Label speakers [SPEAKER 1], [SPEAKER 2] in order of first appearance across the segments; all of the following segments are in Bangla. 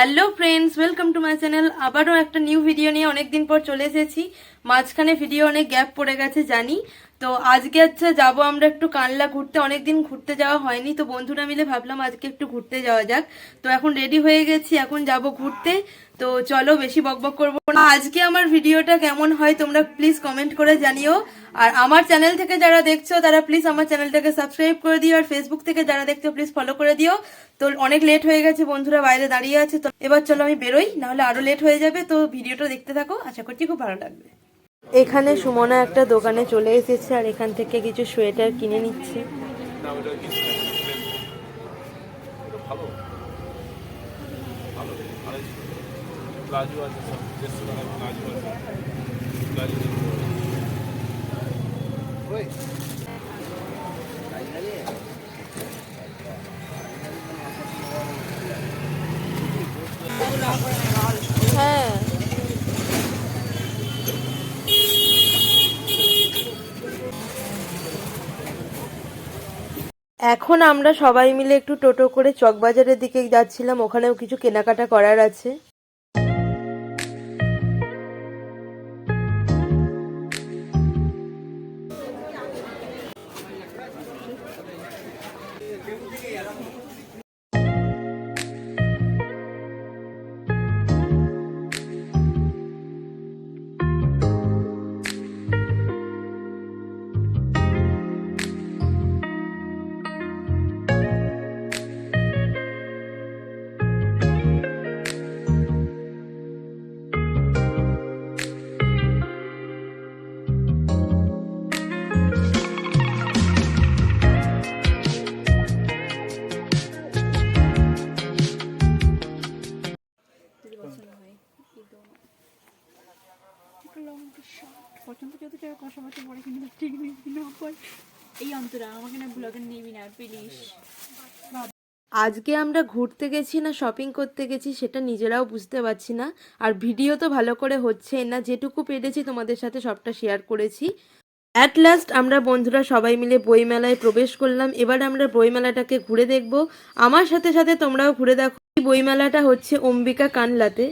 [SPEAKER 1] Hello friends, welcome to my channel. আবারও একটা নিউ ভিডিও নিয়ে অনেকদিন পর চলে এসেছি। মাঝখানে ভিডিও অনেক গ্যাপ পড়ে গেছে জানি। তো আজকে যাবো আমরা একটু কানলা ঘুরতে। অনেকদিন ঘুরতে যাওয়া হয়নি, তো বন্ধুরা মিলে ভাবলাম আজকে একটু ঘুরতে যাওয়া যাক। তো এখন রেডি হয়ে গেছি, এখন যাব ঘুরতে। তো চলো, বেশি বকবক করবো না। আজকে আমার ভিডিওটা কেমন হয় তোমরা প্লিজ কমেন্ট করে জানিও। আর আমার চ্যানেল থেকে যারা দেখছো তারা প্লিজ আমার চ্যানেলটাকে সাবস্ক্রাইব করে দিও। আর ফেসবুক থেকে যারা দেখছো প্লিজ ফলো করে দিও। তো অনেক লেট হয়ে গেছে, বন্ধুরা বাইরে দাঁড়িয়ে আছে। তো এবার চলো আমি বেরোই, নাহলে আরো লেট হয়ে যাবে। তো ভিডিওটা দেখতে থাকো, আশা করছি খুব ভালো লাগবে। এখানে সুমনা একটা দোকানে চলে এসেছে আর এখান থেকে কিছু সোয়েটার কিনে নিচ্ছে। হ্যাঁ, এখন আমরা সবাই মিলে একটু টোটো করে চকবাজারের দিকে যাচ্ছিলাম, ওখানেও কিছু কেনাকাটা করার আছে।
[SPEAKER 2] পছন্দ যত টাকা কষাবাসা পরে কিন্তু ঠিক নিবি না পর এই অন্তরা আমাকে না ব্লগে নিবি না প্লিজ।
[SPEAKER 1] আজকে আমরা ঘুরতে গেছি না শপিং করতে গেছি সেটা নিজেরাও বুঝতে পারছি না। আর ভিডিও তো ভালো করে হচ্ছে না, যেটুকু পেরেছি তোমাদের সাথে সবটা শেয়ার করেছি। অ্যাট লাস্ট আমরা বন্ধুরা সবাই মিলে বইমেলায় প্রবেশ করলাম। এবার আমরা বইমেলাটাকে ঘুরে দেখব। আমার সাথে সাথে তোমরাও ঘুরে দেখো। এই বইমেলাটা হচ্ছে অম্বিকা কানলাতে।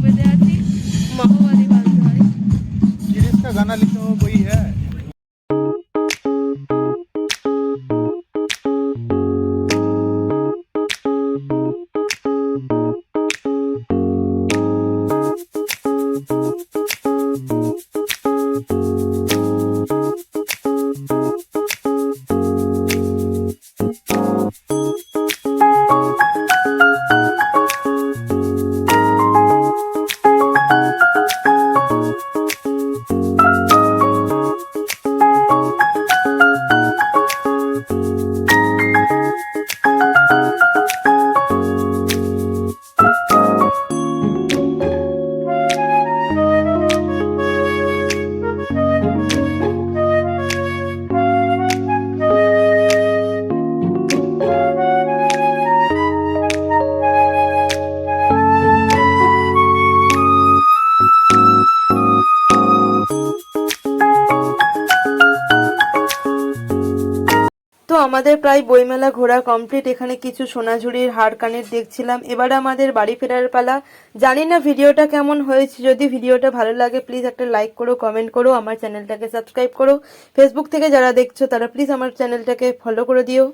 [SPEAKER 1] বেঁধে আছি, মাহবাড়ি বাঁধতে হয়।
[SPEAKER 3] जिसका गाना लिखा हो वही है।
[SPEAKER 1] তো আমাদের প্রায় বইমেলা ঘোরা কমপ্লিট। এখানে কিছু সোনাঝুরির হার কানের দেখছিলাম। এবারে আমাদের বাড়ি ফেরার পালা। জানি না ভিডিওটা কেমন হয়েছে। যদি ভিডিওটা ভালো লাগে প্লিজ একটা লাইক করো, কমেন্ট করো, আমার চ্যানেলটাকে সাবস্ক্রাইব করো। ফেসবুক থেকে যারা দেখছো তারা প্লিজ আমার চ্যানেলটাকে ফলো করে দিও।